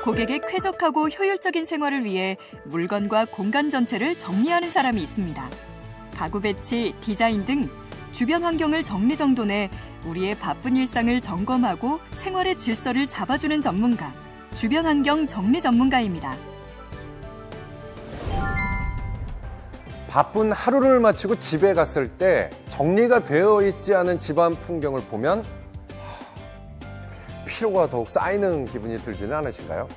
고객의 쾌적하고 효율적인 생활을 위해 물건과 공간 전체를 정리하는 사람이 있습니다. 가구 배치, 디자인 등 주변 환경을 정리정돈해 우리의 바쁜 일상을 점검하고 생활의 질서를 잡아주는 전문가, 주변 환경 정리 전문가입니다. 바쁜 하루를 마치고 집에 갔을 때 정리가 되어 있지 않은 집안 풍경을 보면 피로가 더욱 쌓이는 기분이 들지는 않으신가요?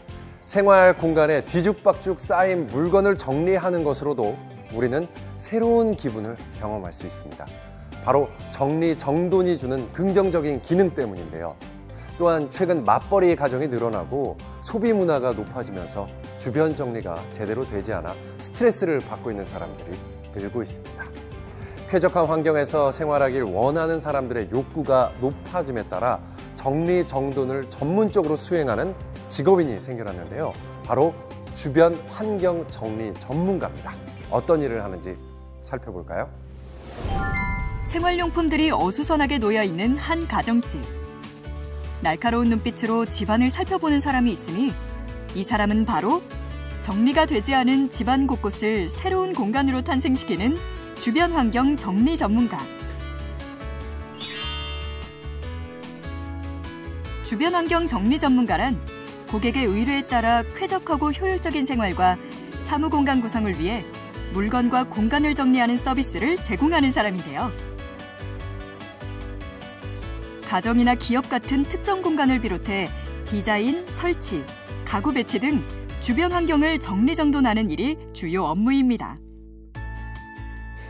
생활 공간에 뒤죽박죽 쌓인 물건을 정리하는 것으로도 우리는 새로운 기분을 경험할 수 있습니다. 바로 정리정돈이 주는 긍정적인 기능 때문인데요. 또한 최근 맞벌이 가정이 늘어나고 소비 문화가 높아지면서 주변 정리가 제대로 되지 않아 스트레스를 받고 있는 사람들이 늘고 있습니다. 쾌적한 환경에서 생활하길 원하는 사람들의 욕구가 높아짐에 따라 정리정돈을 전문적으로 수행하는 직업인이 생겨났는데요. 바로 주변 환경 정리 전문가입니다. 어떤 일을 하는지 살펴볼까요? 생활용품들이 어수선하게 놓여있는 한 가정집. 날카로운 눈빛으로 집안을 살펴보는 사람이 있으니 이 사람은 바로 정리가 되지 않은 집안 곳곳을 새로운 공간으로 탄생시키는 주변 환경 정리 전문가. 주변 환경 정리 전문가란 고객의 의뢰에 따라 쾌적하고 효율적인 생활과 사무 공간 구성을 위해 물건과 공간을 정리하는 서비스를 제공하는 사람인데요. 가정이나 기업 같은 특정 공간을 비롯해 디자인, 설치, 가구 배치 등 주변 환경을 정리정돈하는 일이 주요 업무입니다.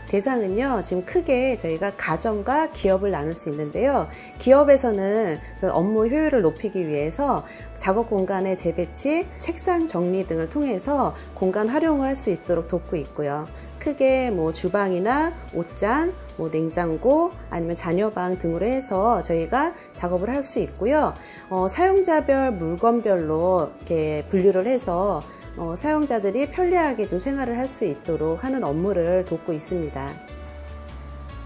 대상은요, 지금 크게 저희가 가정과 기업을 나눌 수 있는데요. 기업에서는 그 업무 효율을 높이기 위해서 작업 공간의 재배치, 책상 정리 등을 통해서 공간 활용을 할 수 있도록 돕고 있고요. 크게 주방이나 옷장, 냉장고, 아니면 자녀방 등으로 해서 저희가 작업을 할 수 있고요. 사용자별 물건별로 이렇게 분류를 해서 사용자들이 편리하게 좀 생활을 할 수 있도록 하는 업무를 돕고 있습니다.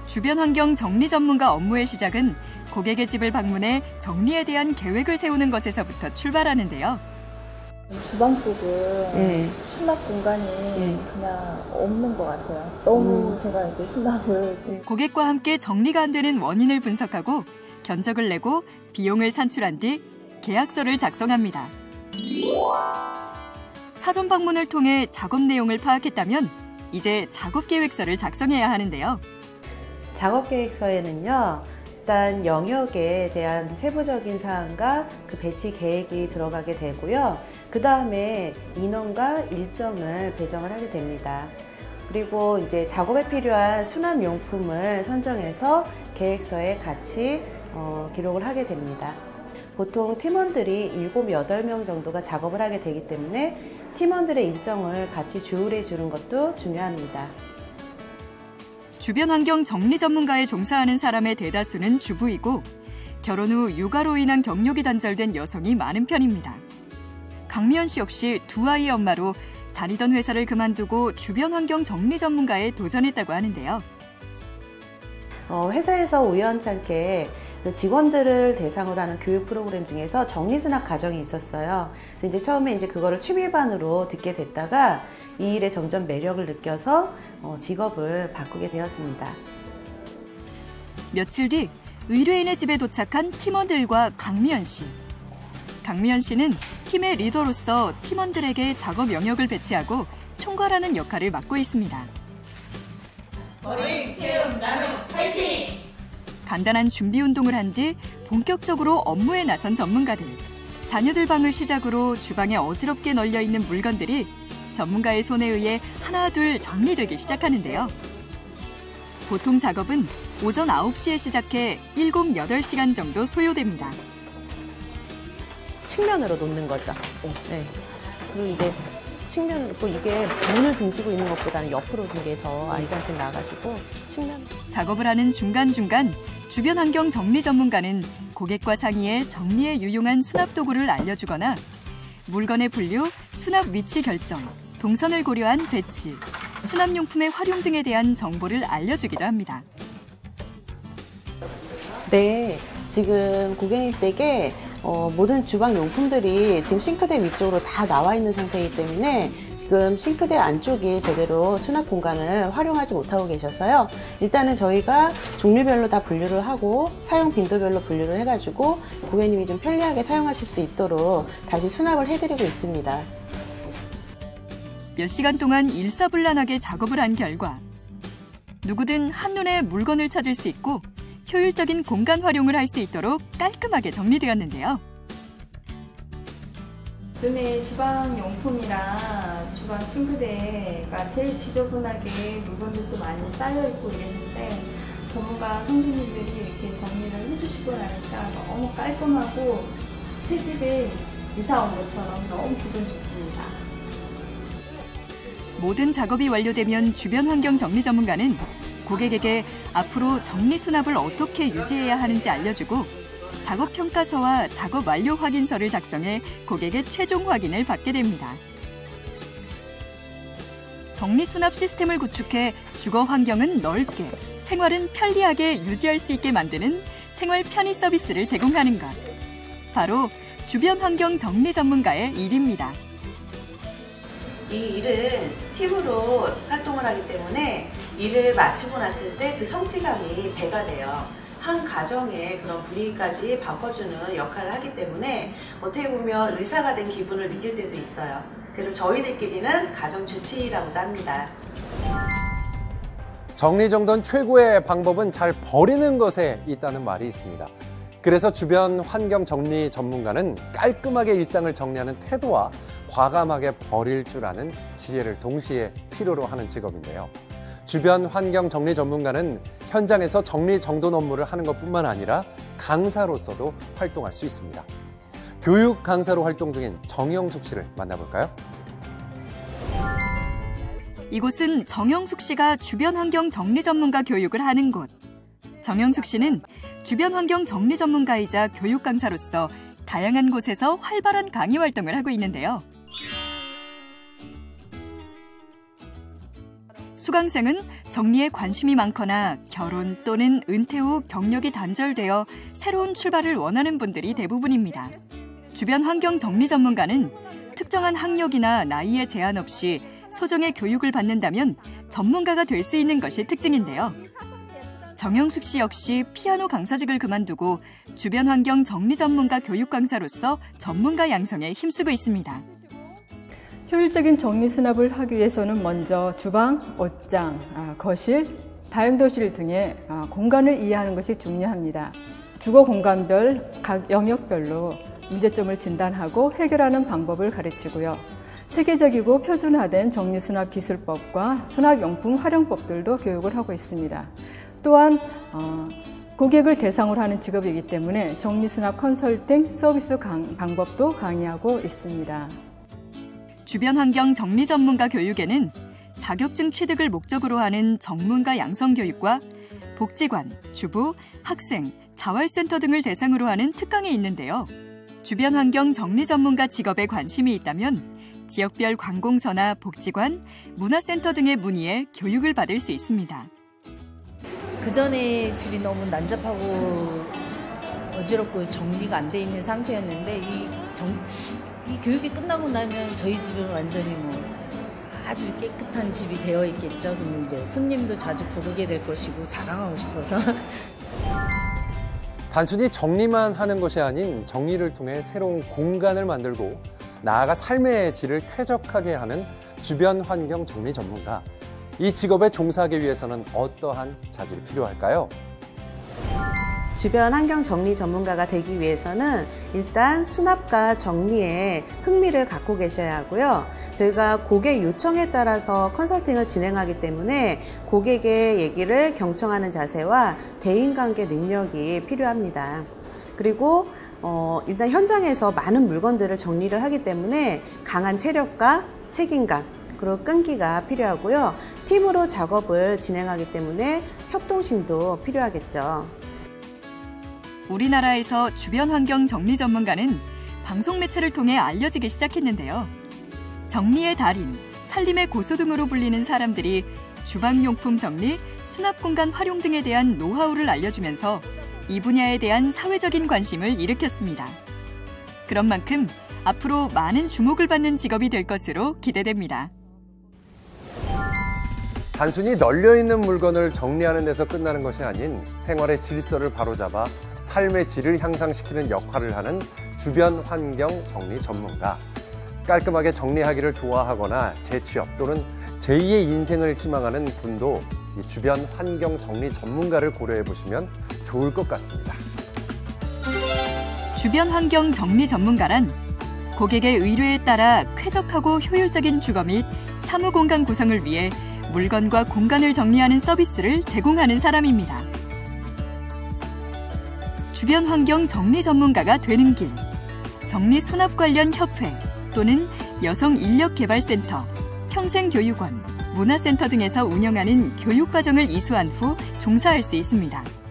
주변 환경 정리 전문가 업무의 시작은 고객의 집을 방문해 정리에 대한 계획을 세우는 것에서부터 출발하는데요. 주방 쪽은 수납 공간이 그냥 없는 것 같아요. 너무 제가 이렇게 수납을... 고객과 함께 정리가 안 되는 원인을 분석하고 견적을 내고 비용을 산출한 뒤 계약서를 작성합니다. 사전 방문을 통해 작업 내용을 파악했다면 이제 작업 계획서를 작성해야 하는데요. 작업 계획서에는요, 일단 영역에 대한 세부적인 사항과 그 배치 계획이 들어가게 되고요. 그 다음에 인원과 일정을 배정을 하게 됩니다. 그리고 이제 작업에 필요한 수납용품을 선정해서 계획서에 같이 기록을 하게 됩니다. 보통 팀원들이 7, 8명 정도가 작업을 하게 되기 때문에 팀원들의 일정을 같이 조율해 주는 것도 중요합니다. 주변 환경 정리 전문가에 종사하는 사람의 대다수는 주부이고 결혼 후 육아로 인한 경력이 단절된 여성이 많은 편입니다. 강미연 씨 역시 2아이의 엄마로 다니던 회사를 그만두고 주변 환경 정리 전문가에 도전했다고 하는데요. 회사에서 우연찮게 직원들을 대상으로 하는 교육 프로그램 중에서 정리수납 과정이 있었어요. 근데 이제 처음에 그거를 취미반으로 듣게 됐다가 이 일에 점점 매력을 느껴서 직업을 바꾸게 되었습니다. 며칠 뒤 의뢰인의 집에 도착한 팀원들과 강미연 씨. 강미연 씨는 팀의 리더로서 팀원들에게 작업 영역을 배치하고 총괄하는 역할을 맡고 있습니다. 버림, 채움, 나눔, 파이팅! 간단한 준비 운동을 한 뒤 본격적으로 업무에 나선 전문가들. 자녀들 방을 시작으로 주방에 어지럽게 널려있는 물건들이 전문가의 손에 의해 하나둘 정리되기 시작하는데요. 보통 작업은 오전 9시에 시작해 7, 8시간 정도 소요됩니다. 측면으로 놓는 거죠. 네. 그리고 이제 측면으로 이게 문을 등지고 있는 것보다는 옆으로 둔 게 더 아이한테 나가지고 측면. 작업을 하는 중간중간 주변 환경 정리 전문가는 고객과 상의해 정리에 유용한 수납 도구를 알려주거나 물건의 분류, 수납 위치 결정, 동선을 고려한 배치, 수납용품의 활용 등에 대한 정보를 알려주기도 합니다. 네, 지금 고객님 댁에 모든 주방 용품들이 지금 싱크대 위쪽으로 다 나와 있는 상태이기 때문에 지금 싱크대 안쪽이 제대로 수납 공간을 활용하지 못하고 계셔서요. 일단은 저희가 종류별로 다 분류를 하고 사용 빈도별로 분류를 해가지고 고객님이 좀 편리하게 사용하실 수 있도록 다시 수납을 해드리고 있습니다. 몇 시간 동안 일사불란하게 작업을 한 결과 누구든 한눈에 물건을 찾을 수 있고 효율적인 공간 활용을 할 수 있도록 깔끔하게 정리되었는데요. 전에 주방 용품이랑 주방 싱크대가 제일 지저분하게 물건들도 많이 쌓여있고 이랬는데 전문가 선생님들이 이렇게 정리를 해주시고 나니까 너무 깔끔하고 새 집에 이사 온 것처럼 너무 기분 좋습니다. 모든 작업이 완료되면 주변 환경 정리 전문가는 고객에게 앞으로 정리 수납을 어떻게 유지해야 하는지 알려주고 작업 평가서와 작업 완료 확인서를 작성해 고객의 최종 확인을 받게 됩니다. 정리 수납 시스템을 구축해 주거 환경은 넓게, 생활은 편리하게 유지할 수 있게 만드는 생활 편의 서비스를 제공하는 것. 바로 주변 환경 정리 전문가의 일입니다. 이 일은 팀으로 활동을 하기 때문에 일을 마치고 났을 때 그 성취감이 배가 돼요. 한 가정의 그런 분위기까지 바꿔주는 역할을 하기 때문에 어떻게 보면 의사가 된 기분을 느낄 때도 있어요. 그래서 저희들끼리는 가정 주치의라고도 합니다. 정리정돈 최고의 방법은 잘 버리는 것에 있다는 말이 있습니다. 그래서 주변 환경 정리 전문가는 깔끔하게 일상을 정리하는 태도와 과감하게 버릴 줄 아는 지혜를 동시에 필요로 하는 직업인데요. 주변 환경 정리 전문가는 현장에서 정리정돈 업무를 하는 것뿐만 아니라 강사로서도 활동할 수 있습니다. 교육 강사로 활동 중인 정영숙 씨를 만나볼까요? 이곳은 정영숙 씨가 주변 환경 정리 전문가 교육을 하는 곳. 정영숙 씨는 주변 환경 정리 전문가이자 교육 강사로서 다양한 곳에서 활발한 강의 활동을 하고 있는데요. 수강생은 정리에 관심이 많거나 결혼 또는 은퇴 후 경력이 단절되어 새로운 출발을 원하는 분들이 대부분입니다. 주변 환경 정리 전문가는 특정한 학력이나 나이에 제한 없이 소정의 교육을 받는다면 전문가가 될 수 있는 것이 특징인데요. 정영숙 씨 역시 피아노 강사직을 그만두고 주변 환경 정리 전문가 교육 강사로서 전문가 양성에 힘쓰고 있습니다. 효율적인 정리 수납을 하기 위해서는 먼저 주방, 옷장, 거실, 다용도실 등의 공간을 이해하는 것이 중요합니다. 주거 공간별, 각 영역별로 문제점을 진단하고 해결하는 방법을 가르치고요. 체계적이고 표준화된 정리 수납 기술법과 수납용품 활용법들도 교육을 하고 있습니다. 또한 고객을 대상으로 하는 직업이기 때문에 정리수납 컨설팅 서비스 방법도 강의하고 있습니다. 주변 환경 정리 전문가 교육에는 자격증 취득을 목적으로 하는 전문가 양성 교육과 복지관, 주부, 학생, 자활센터 등을 대상으로 하는 특강이 있는데요. 주변 환경 정리 전문가 직업에 관심이 있다면 지역별 관공서나 복지관, 문화센터 등에 문의해 교육을 받을 수 있습니다. 그전에 집이 너무 난잡하고 어지럽고 정리가 안 돼 있는 상태였는데 이 교육이 끝나고 나면 저희 집은 완전히 아주 깨끗한 집이 되어 있겠죠. 그럼 이제 손님도 자주 부르게 될 것이고 자랑하고 싶어서. 단순히 정리만 하는 것이 아닌 정리를 통해 새로운 공간을 만들고 나아가 삶의 질을 쾌적하게 하는 주변 환경 정리 전문가. 이 직업에 종사하기 위해서는 어떠한 자질이 필요할까요? 주변 환경 정리 전문가가 되기 위해서는 일단 수납과 정리에 흥미를 갖고 계셔야 하고요. 저희가 고객 요청에 따라서 컨설팅을 진행하기 때문에 고객의 얘기를 경청하는 자세와 대인관계 능력이 필요합니다. 그리고 일단 현장에서 많은 물건들을 정리를 하기 때문에 강한 체력과 책임감, 그리고 끈기가 필요하고요. 팀으로 작업을 진행하기 때문에 협동심도 필요하겠죠. 우리나라에서 주변 환경 정리 전문가는 방송 매체를 통해 알려지기 시작했는데요. 정리의 달인, 살림의 고수 등으로 불리는 사람들이 주방용품 정리, 수납공간 활용 등에 대한 노하우를 알려주면서 이 분야에 대한 사회적인 관심을 일으켰습니다. 그런 만큼 앞으로 많은 주목을 받는 직업이 될 것으로 기대됩니다. 단순히 널려있는 물건을 정리하는 데서 끝나는 것이 아닌 생활의 질서를 바로잡아 삶의 질을 향상시키는 역할을 하는 주변 환경 정리 전문가. 깔끔하게 정리하기를 좋아하거나 재취업 또는 제2의 인생을 희망하는 분도 이 주변 환경 정리 전문가를 고려해 보시면 좋을 것 같습니다. 주변 환경 정리 전문가란 고객의 의뢰에 따라 쾌적하고 효율적인 주거 및 사무 공간 구성을 위해 물건과 공간을 정리하는 서비스를 제공하는 사람입니다. 주변 환경 정리 전문가가 되는 길, 정리 수납 관련 협회 또는 여성인력개발센터, 평생교육원, 문화센터 등에서 운영하는 교육과정을 이수한 후 종사할 수 있습니다.